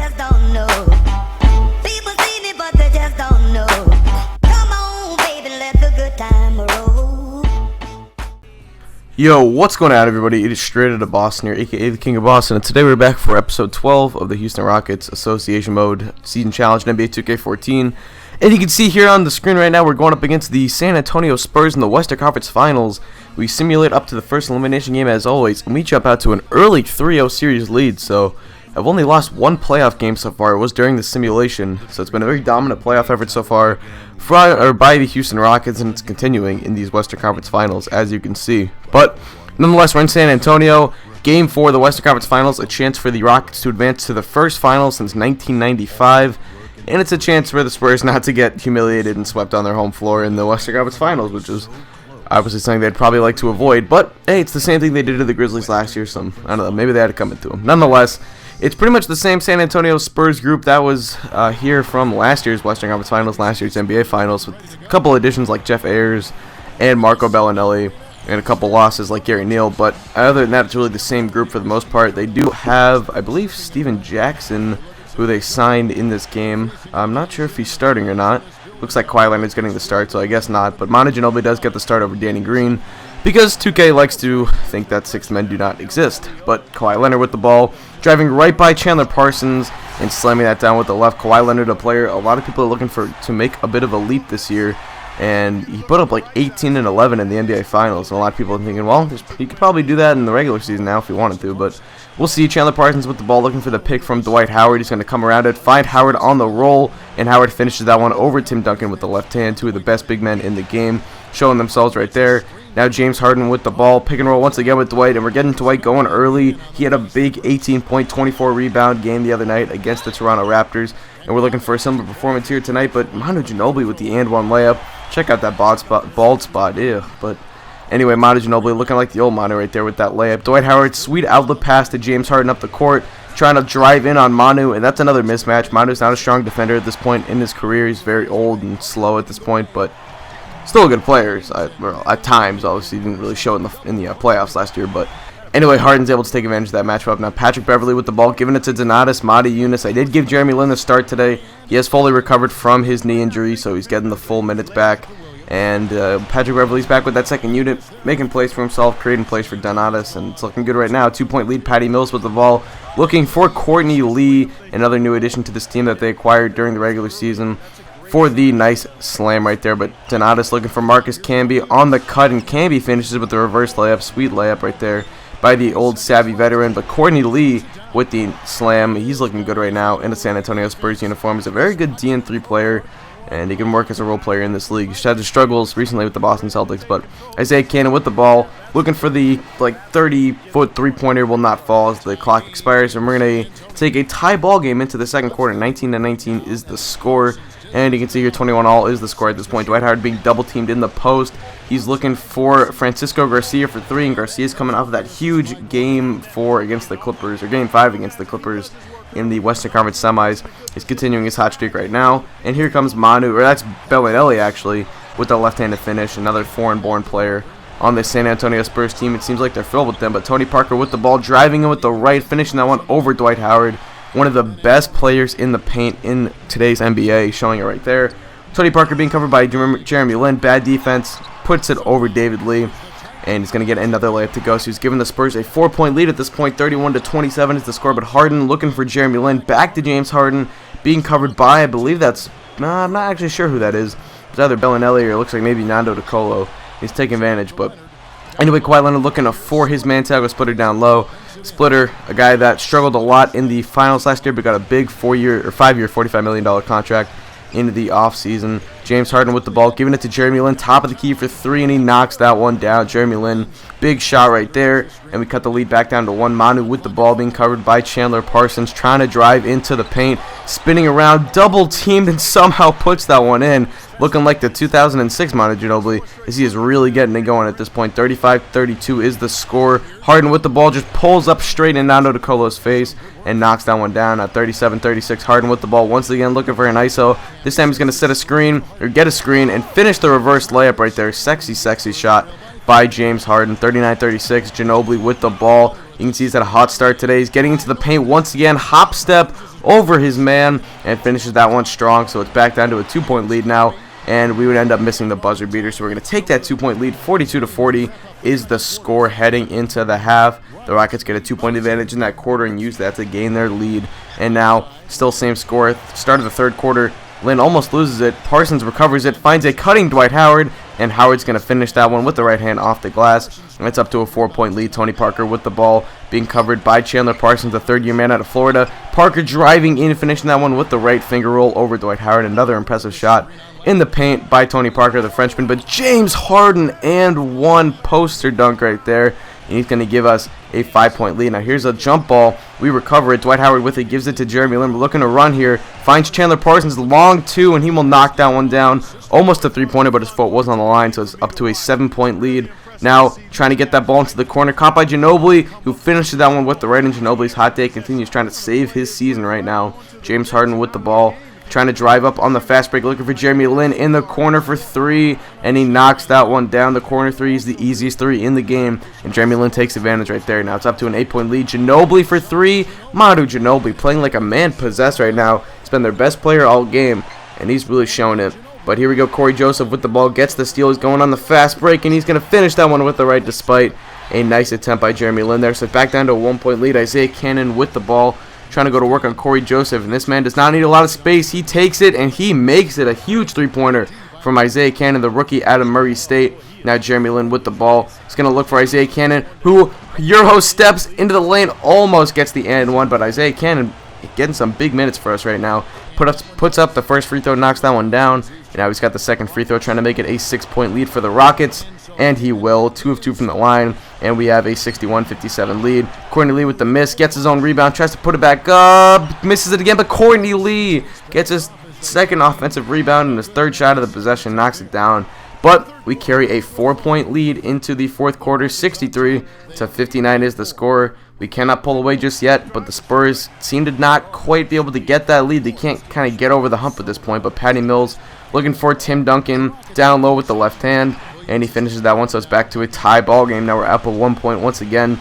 just don't know. People see me, but they just don't know. Come on, baby, let the good time roll. Yo, what's going on, everybody? It is Straight Outta Boston here, aka the King of Boston, and today we're back for episode 12 of the Houston Rockets Association Mode Season Challenge in NBA 2K14. And you can see here on the screen right now, we're going up against the San Antonio Spurs in the Western Conference Finals. We simulate up to the first elimination game as always, and we jump out to an early 3-0 series lead. So I've only lost one playoff game so far. It was during the simulation, so it's been a very dominant playoff effort so far by the Houston Rockets, and it's continuing in these Western Conference Finals, as you can see. But nonetheless, we're in San Antonio. Game 4 of the Western Conference Finals, a chance for the Rockets to advance to the first final since 1995. And it's a chance for the Spurs not to get humiliated and swept on their home floor in the Western Conference Finals, which is obviously something they'd probably like to avoid. But, hey, it's the same thing they did to the Grizzlies last year, so I don't know, maybe they had it coming to them. Nonetheless, it's pretty much the same San Antonio Spurs group that was here from last year's Western Conference Finals, last year's NBA Finals, with a couple additions like Jeff Ayers and Marco Bellinelli, and a couple losses like Gary Neal. But other than that, it's really the same group for the most part. They do have, I believe, Steven Jackson, who they signed in this game. I'm not sure if he's starting or not. Looks like Kawhi Leonard's getting the start, so I guess not. But Manu Ginobili does get the start over Danny Green, because 2K likes to think that sixth men do not exist. But Kawhi Leonard with the ball, driving right by Chandler Parsons and slamming that down with the left. Kawhi Leonard, a player a lot of people are looking for to make a bit of a leap this year. And he put up like 18 and 11 in the NBA Finals. And a lot of people are thinking, well, he could probably do that in the regular season now if he wanted to. But we'll see. Chandler Parsons with the ball, looking for the pick from Dwight Howard. He's going to come around it, find Howard on the roll. And Howard finishes that one over Tim Duncan with the left hand. Two of the best big men in the game showing themselves right there. Now James Harden with the ball, pick and roll once again with Dwight. And we're getting Dwight going early. He had a big 18-point, 24-rebound game the other night against the Toronto Raptors. And we're looking for a similar performance here tonight. But Manu Ginobili with the and-one layup. Check out that bald spot, ew. But anyway, Manu Ginobili looking like the old Manu right there with that layup. Dwight Howard, sweet outlet pass to James Harden up the court, trying to drive in on Manu, and that's another mismatch. Manu's not a strong defender at this point in his career. He's very old and slow at this point, but still a good player. At times, obviously, he didn't really show in the playoffs last year, but anyway, Harden's able to take advantage of that matchup. Now Patrick Beverley with the ball, giving it to Donatas Motiejunas. I did give Jeremy Lin the start today. He has fully recovered from his knee injury, so he's getting the full minutes back. And Patrick Beverley's back with that second unit, making plays for himself, creating plays for Donatas, and it's looking good right now. 2-point lead, Patty Mills with the ball, looking for Courtney Lee, another new addition to this team that they acquired during the regular season, for the nice slam right there. But Donatas looking for Marcus Camby on the cut, and Camby finishes with the reverse layup, sweet layup right there by the old savvy veteran. But Courtney Lee with the slam, he's looking good right now in the San Antonio Spurs uniform. He's a very good DN3 player, and he can work as a role player in this league. He's had his struggles recently with the Boston Celtics, but Isaiah Cannon with the ball, looking for the 30-foot three-pointer, will not fall as the clock expires, and we're going to take a tie ball game into the second quarter. 19-19 is the score, and you can see here 21-all is the score at this point. Dwight Howard being double-teamed in the post. He's looking for Francisco Garcia for three, and Garcia's coming off of that huge Game 4 against the Clippers, or Game 5 against the Clippers in the Western Conference semis. He's continuing his hot streak right now. And here comes Manu, or that's Bellinelli actually, with the left-handed finish, another foreign-born player on the San Antonio Spurs team. It seems like they're filled with them, but Tony Parker with the ball, driving in with the right, finishing that one over Dwight Howard, one of the best players in the paint in today's NBA, showing it right there. Tony Parker being covered by Jeremy Lin, bad defense, puts it over David Lee, and he's going to get another layup to go. So he's giving the Spurs a 4-point lead at this point. 31-27 is the score, but Harden looking for Jeremy Lin, back to James Harden, being covered by, I believe that's, I'm not actually sure who that is. It's either Bellinelli or it looks like maybe Nando DeColo. He's taking advantage, but anyway, Kawhi Leonard looking for his man Thiago Splitter down low. Splitter, a guy that struggled a lot in the finals last year, but got a big 5-year, $45 million contract into the offseason. James Harden with the ball, giving it to Jeremy Lin, top of the key for three, and he knocks that one down. Jeremy Lin, big shot right there, and we cut the lead back down to one. Manu with the ball, being covered by Chandler Parsons, trying to drive into the paint, spinning around, double teamed, and somehow puts that one in. Looking like the 2006 Manu Ginobili, as he is really getting it going at this point. 35-32 is the score. Harden with the ball just pulls up straight in Nando DeColo's face and knocks that one down at 37-36. Harden with the ball once again, looking for an ISO. This time he's going to set a screen, or get a screen, and finish the reverse layup right there. Sexy, sexy shot by James Harden. 39-36. Ginobili with the ball, You can see he's had a hot start today. He's getting into the paint once again. Hop step over his man and finishes that one strong. So it's back down to a 2-point lead now. And we would end up missing the buzzer beater. So we're going to take that 2-point lead. 42-40 is the score heading into the half. The Rockets get a 2-point advantage in that quarter and use that to gain their lead. And now, still same score. Start of the third quarter. Lynn almost loses it. Parsons recovers it, finds a cutting Dwight Howard, and Howard's going to finish that one with the right hand off the glass. And it's up to a 4-point lead. Tony Parker with the ball being covered by Chandler Parsons, the third-year man out of Florida. Parker driving in, finishing that one with the right finger roll over Dwight Howard. Another impressive shot in the paint by Tony Parker, the Frenchman. But James Harden and one poster dunk right there. And he's going to give us a 5-point lead. Now here's a jump ball. We recover it. Dwight Howard with it, gives it to Jeremy Lin. We're looking to run here. Finds Chandler Parsons, long two, and he will knock that one down. Almost a three-pointer, but his foot was on the line, so it's up to a 7-point lead. Now trying to get that ball into the corner. Caught by Ginobili, who finishes that one with the right, and Ginobili's hot day continues, trying to save his season right now. James Harden with the ball, trying to drive up on the fast break, looking for Jeremy Lin in the corner for three, and he knocks that one down. The corner three is the easiest three in the game, and Jeremy Lin takes advantage right there. Now it's up to an 8-point lead. Ginobili for three. Manu Ginobili playing like a man possessed right now. He's been their best player all game, and he's really showing it. But here we go. Corey Joseph with the ball, gets the steal. He's going on the fast break, and he's going to finish that one with the right despite a nice attempt by Jeremy Lin there. So back down to a 1-point lead. Isaiah Cannon with the ball, trying to go to work on Corey Joseph, and this man does not need a lot of space. He takes it, and he makes it. A huge three-pointer from Isaiah Cannon, the rookie out of Murray State. Now Jeremy Lin with the ball. He's going to look for Isaiah Cannon, who Euro steps into the lane, almost gets the and one, but Isaiah Cannon getting some big minutes for us right now. Puts up the first free throw, knocks that one down, and now he's got the second free throw, trying to make it a 6-point lead for the Rockets, and he will. 2 of 2 from the line, and we have a 61-57 lead. Courtney Lee with the miss, gets his own rebound, tries to put it back up, misses it again, but Courtney Lee gets his second offensive rebound, and his third shot of the possession knocks it down. But we carry a 4-point lead into the fourth quarter. 63-59 is the score. We cannot pull away just yet, but the Spurs seem to not quite be able to get that lead. They can't kind of get over the hump at this point, but Patty Mills looking for Tim Duncan down low with the left hand, and he finishes that one, so it's back to a tie ball game. Now we're up at 1 point once again.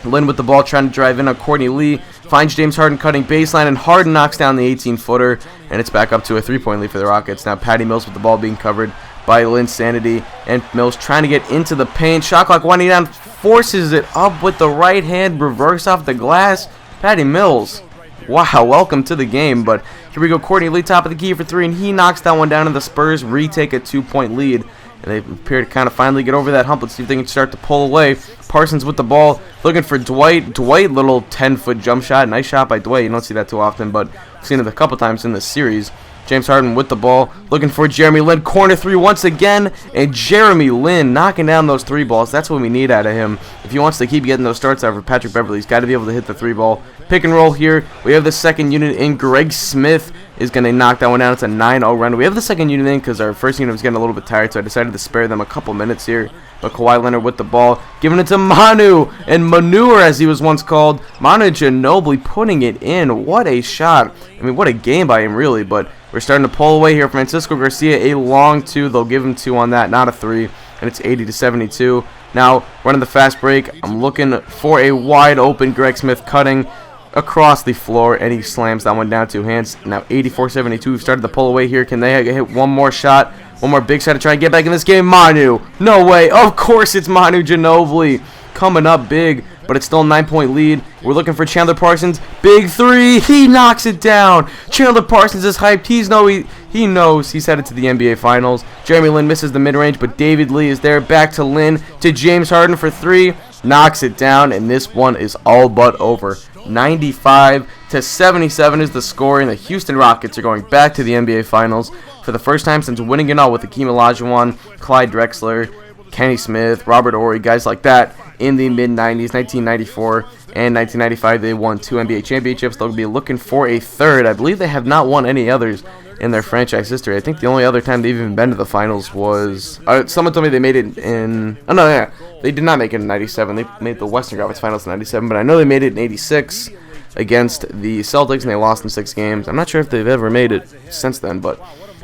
Lynn with the ball, trying to drive in on Courtney Lee, finds James Harden cutting baseline, and Harden knocks down the 18-footer, and it's back up to a 3-point lead for the Rockets. Now Patty Mills with the ball being covered by Lynn Sanity, and Mills trying to get into the paint. Shot clock winding down, forces it up with the right hand, reverse off the glass. Patty Mills, wow, welcome to the game. But here we go, Courtney Lee top of the key for three, and he knocks that one down, and the Spurs retake a 2-point lead. And they appear to kind of finally get over that hump. Let's see if they can start to pull away. Parsons with the ball, looking for Dwight. Dwight, little 10-foot jump shot. Nice shot by Dwight. You don't see that too often, but we've seen it a couple times in this series. James Harden with the ball, looking for Jeremy Lin. Corner three once again, and Jeremy Lin knocking down those three balls. That's what we need out of him. If he wants to keep getting those starts out for Patrick Beverley, he's got to be able to hit the three ball. Pick and roll here. We have the second unit in. Greg Smith is going to knock that one down. It's a 9-0 run. We have the second unit in because our first unit was getting a little bit tired, so I decided to spare them a couple minutes here. But Kawhi Leonard with the ball, giving it to Manu, and Manure as he was once called. Manu Ginobili putting it in. What a shot. I mean, what a game by him, really, but we're starting to pull away here. Francisco Garcia, a long two. They'll give him two on that, not a three, and it's 80-72. Now, running the fast break, I'm looking for a wide open Greg Smith cutting across the floor, and he slams that one down two hands. Now 84-72. We've started to pull away here. Can they hit one more shot? One more big shot to try and get back in this game. Manu. No way. Of course it's Manu Ginobili coming up big, but it's still a 9-point lead. We're looking for Chandler Parsons. Big three. He knocks it down. Chandler Parsons is hyped. He knows he's headed to the NBA Finals. Jeremy Lin misses the mid-range, but David Lee is there. Back to Lin, to James Harden for three. Knocks it down, and this one is all but over. 95-77 is the score, and the Houston Rockets are going back to the NBA Finals for the first time since winning it all with Hakeem Olajuwon, Clyde Drexler, Kenny Smith, Robert Horry, guys like that in the mid-90s. 1994 and 1995, they won 2 NBA championships. They'll be looking for a third. I believe they have not won any others in their franchise history. I think the only other time they've even been to the finals was... someone told me they made it in... Oh, no, yeah. They did not make it in 97. They made the Western Conference Finals in 97, but I know they made it in 86 against the Celtics, and they lost in 6 games. I'm not sure if they've ever made it since then, but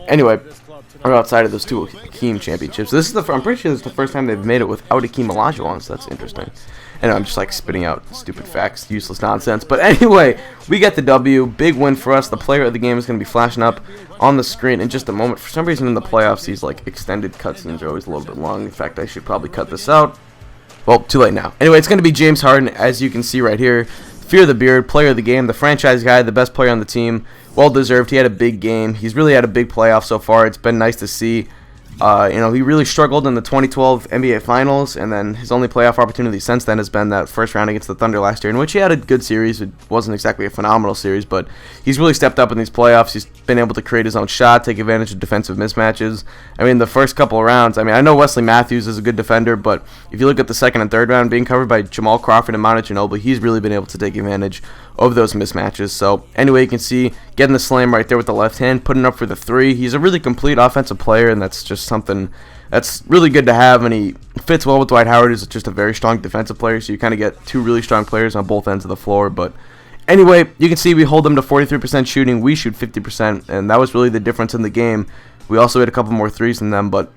anyway, or outside of those 2 Hakeem championships. I'm pretty sure this is the first time they've made it without Hakeem Olajuwon, so that's interesting. And I'm just like spitting out stupid facts, useless nonsense. But anyway, we get the W. Big win for us. The player of the game is going to be flashing up on the screen in just a moment. For some reason in the playoffs, these like extended cutscenes are always a little bit long. In fact, I should probably cut this out. Well, too late now. Anyway, it's going to be James Harden, as you can see right here. Fear the Beard, player of the game, the franchise guy, the best player on the team. Well deserved. He had a big game. He's really had a big playoff so far. It's been nice to see. He really struggled in the 2012 NBA Finals, and then his only playoff opportunity since then has been that first round against the Thunder last year, in which he had a good series. It wasn't exactly a phenomenal series, but he's really stepped up in these playoffs. He's been able to create his own shot, take advantage of defensive mismatches. I mean, the first couple of rounds, I know Wesley Matthews is a good defender, but if you look at the second and third round being covered by Jamal Crawford and Manu Ginobili, he's really been able to take advantage of those mismatches. So anyway, you can see getting the slam right there with the left hand, putting up for the three. He's a really complete offensive player, and that's just something that's really good to have, and he fits well with Dwight Howard, who's just a very strong defensive player, so you kind of get two really strong players on both ends of the floor. But anyway, you can see we hold them to 43% shooting. We shoot 50%, and that was really the difference in the game. We also hit a couple more threes than them, but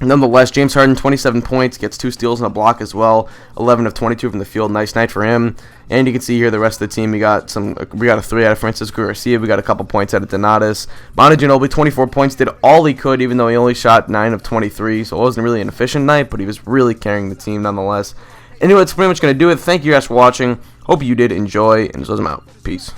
nonetheless, James Harden, 27 points, gets 2 steals and a block as well. 11 of 22 from the field. Nice night for him. And you can see here the rest of the team. We got a 3 out of Francisco Garcia. We got a couple points out of Donatas. Manu Ginobili, 24 points, did all he could, even though he only shot 9 of 23. So it wasn't really an efficient night, but he was really carrying the team nonetheless. Anyway, that's pretty much going to do it. Thank you guys for watching. Hope you did enjoy, and this was out. Peace.